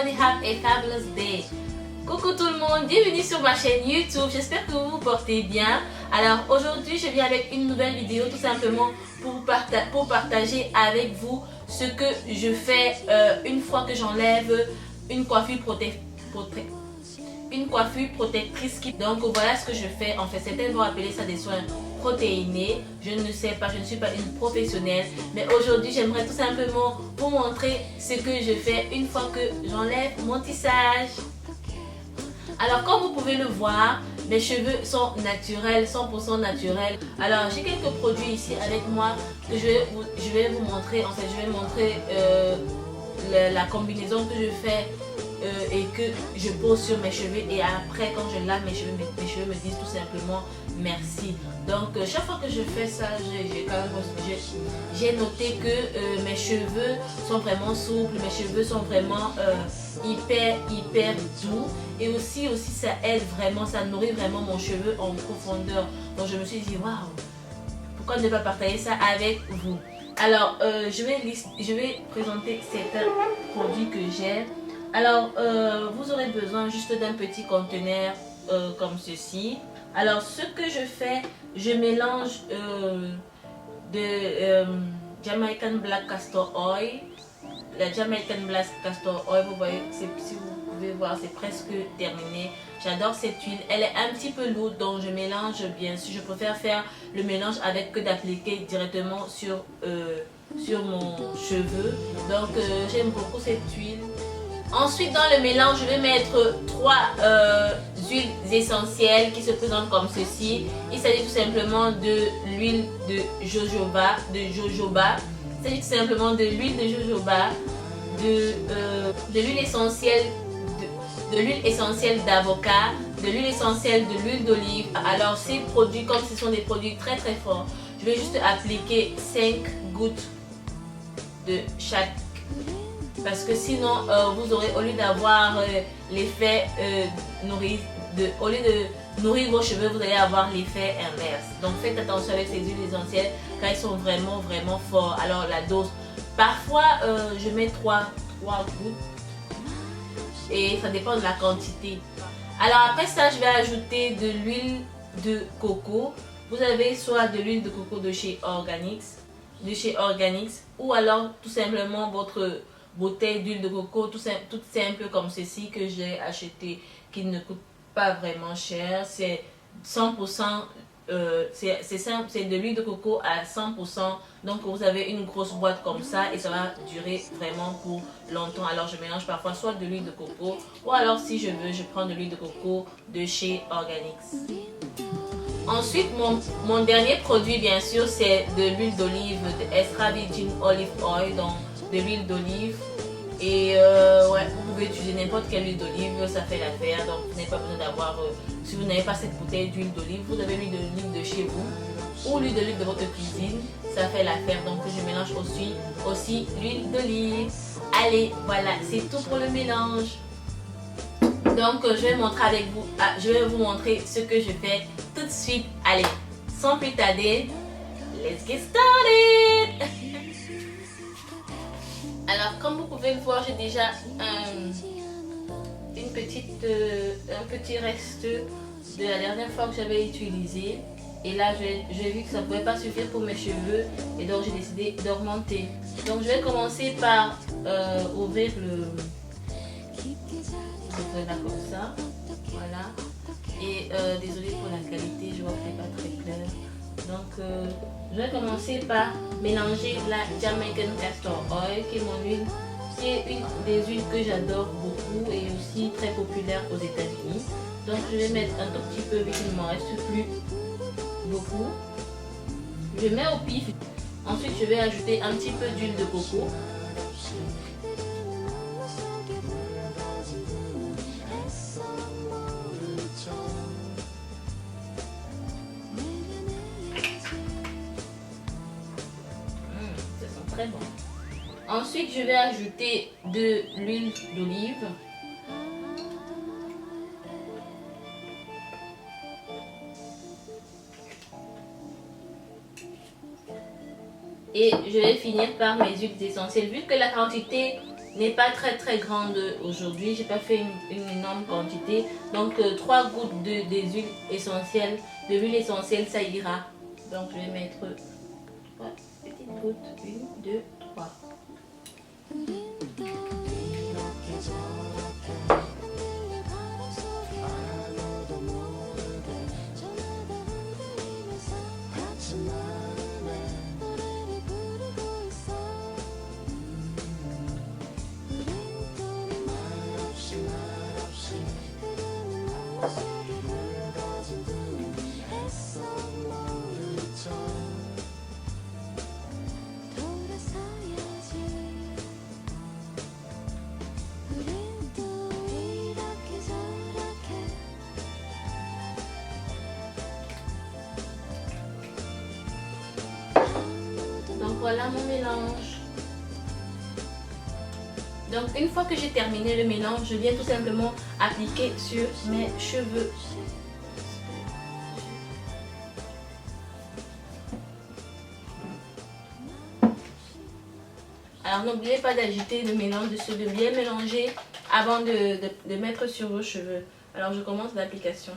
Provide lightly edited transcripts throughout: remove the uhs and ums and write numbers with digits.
everybody have a fabulous day. Coucou tout le monde, bienvenue sur ma chaîne YouTube, j'espère que vous vous portez bien. Alors aujourd'hui je viens avec une nouvelle vidéo tout simplement pour partager avec vous ce que je fais une fois que j'enlève une coiffure protectrice. Donc voilà ce que je fais. En fait, certains vont appeler ça des soins protéinés. Je ne sais pas, je ne suis pas une professionnelle. Mais aujourd'hui, j'aimerais tout simplement vous montrer ce que je fais une fois que j'enlève mon tissage. Alors comme vous pouvez le voir, mes cheveux sont naturels, 100% naturels. Alors j'ai quelques produits ici avec moi que je vais vous montrer. En fait, je vais montrer la combinaison que je fais et que je pose sur mes cheveux, et après quand je lave mes cheveux me disent tout simplement merci. Donc chaque fois que je fais ça, j'ai noté que mes cheveux sont vraiment souples, mes cheveux sont vraiment hyper doux, et aussi ça aide vraiment, ça nourrit vraiment mon cheveu en profondeur. Donc je me suis dit waouh, pourquoi ne pas partager ça avec vous. Alors je vais présenter certains produits que j'ai. Alors vous aurez besoin juste d'un petit conteneur comme ceci. Alors ce que je fais, je mélange Jamaican Black Castor Oil. La Jamaican Black Castor Oil, vous voyez, si vous pouvez voir, c'est presque terminé. J'adore cette huile, elle est un petit peu lourde, donc je mélange bien sûr. Je préfère faire le mélange avec que d'appliquer directement sur mon cheveu. Donc j'aime beaucoup cette huile. Ensuite, dans le mélange, je vais mettre 3 huiles essentielles qui se présentent comme ceci. Il s'agit tout simplement de l'huile de jojoba. Il s'agit tout simplement de l'huile de jojoba, de l'huile essentielle d'avocat, de l'huile essentielle de l'huile d'olive. Alors ces produits, comme ce sont des produits très forts, je vais juste appliquer 5 gouttes de chaque. Parce que sinon, vous aurez, au lieu d'avoir l'effet au lieu de nourrir vos cheveux, vous allez avoir l'effet inverse. Donc faites attention avec ces huiles essentielles car ils sont vraiment forts. Alors la dose, parfois je mets 3 gouttes et ça dépend de la quantité. Alors après ça, je vais ajouter de l'huile de coco. Vous avez soit de l'huile de coco de chez Organix, ou alors tout simplement votre bouteille d'huile de coco toute simple comme ceci que j'ai acheté, qui ne coûte pas vraiment cher. C'est 100%, c'est de l'huile de coco à 100%. Donc vous avez une grosse boîte comme ça et ça va durer vraiment pour longtemps. Alors je mélange parfois soit de l'huile de coco, ou alors si je veux, je prends de l'huile de coco de chez Organix. Ensuite, mon dernier produit bien sûr, c'est de l'huile d'olive, de extra virgin olive oil, donc de l'huile d'olive. Et ouais, vous pouvez utiliser n'importe quelle huile d'olive, ça fait l'affaire. Donc vous n'avez pas besoin d'avoir, si vous n'avez pas cette bouteille d'huile d'olive, vous avez l'huile d'olive de chez vous ou l'huile d'olive de votre cuisine, ça fait l'affaire. Donc je mélange aussi l'huile d'olive. Allez, voilà, c'est tout pour le mélange. Donc je vais vous montrer ce que je fais tout de suite. Allez, sans plus tarder, let's get started. Alors comme vous pouvez le voir, j'ai déjà un petit reste de la dernière fois que j'avais utilisé. Et là j'ai vu que ça ne pouvait pas suffire pour mes cheveux, et donc j'ai décidé d'augmenter. Donc je vais commencer par ouvrir là comme ça, voilà. Et désolé pour la qualité, je vois que c'est pas très clair. Donc je vais commencer par mélanger la Jamaican Castor Oil, qui est mon huile, qui est une des huiles que j'adore beaucoup et aussi très populaire aux États-Unis. Donc je vais mettre un tout petit peu vu qu'il ne m'en reste plus beaucoup. Je mets au pif. Ensuite je vais ajouter un petit peu d'huile de coco. Très bon. Ensuite, je vais ajouter de l'huile d'olive. Et je vais finir par mes huiles essentielles. Vu que la quantité n'est pas très grande aujourd'hui. J'ai pas fait une énorme quantité. Donc 3 gouttes des huiles essentielles. De l'huile essentielle, ça ira. Donc je vais mettre 3 petites gouttes. 1, 2, 3. Donc voilà mon mélange. Donc une fois que j'ai terminé le mélange, je viens tout simplement appliquer sur mes cheveux. Alors n'oubliez pas d'agiter le mélange, de bien mélanger avant de mettre sur vos cheveux. Alors je commence l'application.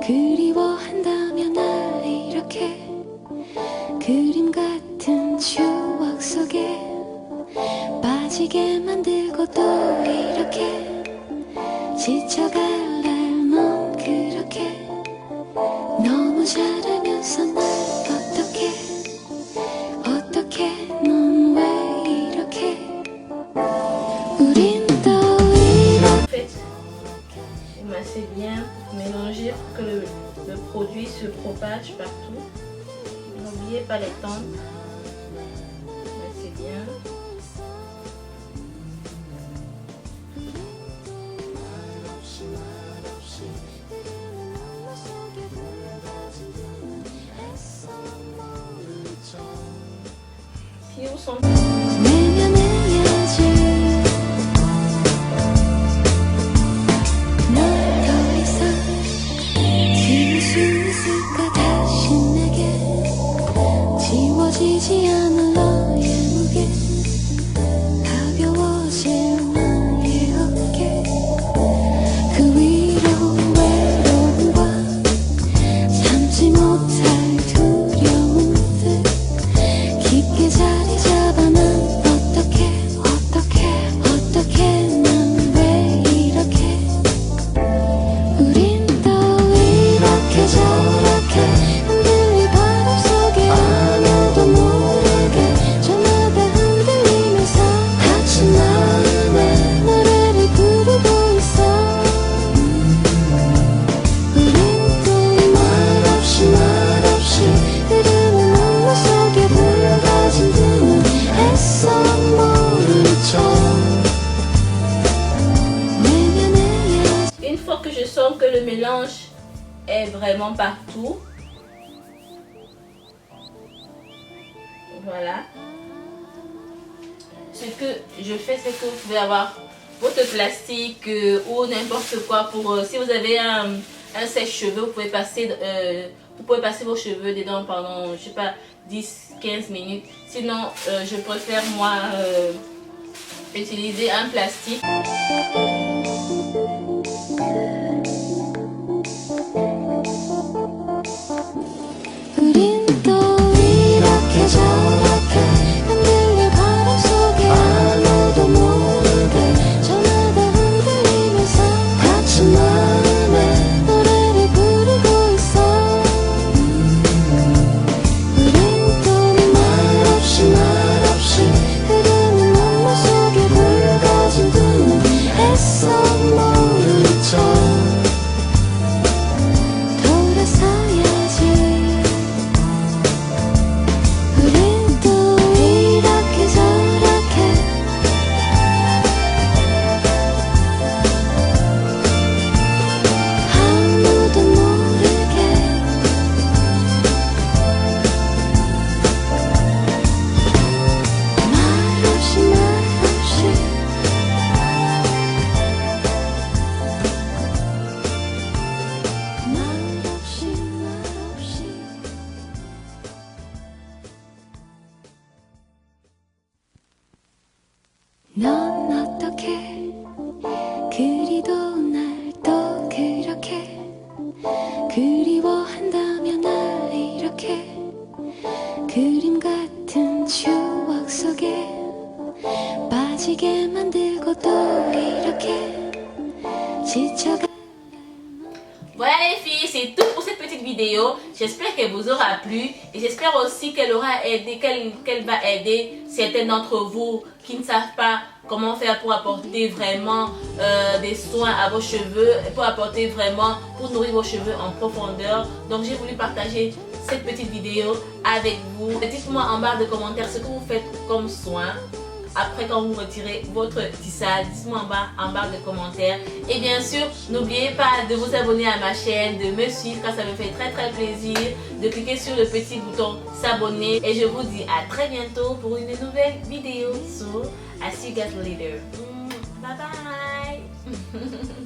그리워한다면 날 이렇게 그림 같은 추억 속에 빠지게 만들고 또 이렇게 지쳐갈 날 넌 그렇게 너무 잘하면서 날 어떻게 넌 왜 이렇게 우린 또 이렇게 Massez bien, mélangez pour que le produit se propage partout. N'oubliez pas l'étendre. Massez bien. Puis où sont 지워지지 않을 너의 무게 가벼워질 나의 어깨 그 위로 외로움과 참지 못할 두려움들 깊게 자리 잡아 난 어떻게 난 왜 이렇게 우린 또 이렇게 저렇게 흔들릴 바람 속에 아무도 모르게 저마다 흔들리면서 다친 마음에 노래를 부르고 있어 우린 또 말없이 흐르는 눈물 속에 불가진 두눈 애써 모른 척 Une fois que je sens que le mélange est vraiment partout, voilà, ce que je fais, c'est que vous pouvez avoir votre plastique ou n'importe quoi pour si vous avez un sèche-cheveux, vous pouvez passer vos cheveux dedans pendant, je sais pas, 10-15 minutes. Sinon, je préfère moi utiliser un plastique. 우린 또 이렇게 저렇게 흔들릴 바람 속에 아무도 모르게 저마다 흔들리면서 다친 마음에 노래를 부르고 있어 우린 또 말없이 흐르는 눈물 속에 붉어진 두 눈 애써 넌 어떻게 그리도 날 또 그렇게 그리워한다면 날 이렇게 그림 같은 추억 속에 빠지게 만들고 또 이렇게 지쳐가. Voilà les filles, c'est tout pour cette petite vidéo. J'espère qu'elle vous aura plu et j'espère aussi qu'elle aura aidé, qu'elle va aider certains d'entre vous qui ne savent pas comment faire pour apporter vraiment des soins à vos cheveux, pour nourrir vos cheveux en profondeur. Donc j'ai voulu partager cette petite vidéo avec vous. Dites-moi en barre de commentaires ce que vous faites comme soin. Après quand vous retirez votre tissage, dites-moi en barre de commentaires. Et bien sûr, n'oubliez pas de vous abonner à ma chaîne, de me suivre car ça me fait très plaisir, de cliquer sur le petit bouton s'abonner. Et je vous dis à très bientôt pour une nouvelle vidéo. So, I see you guys later. Bye bye.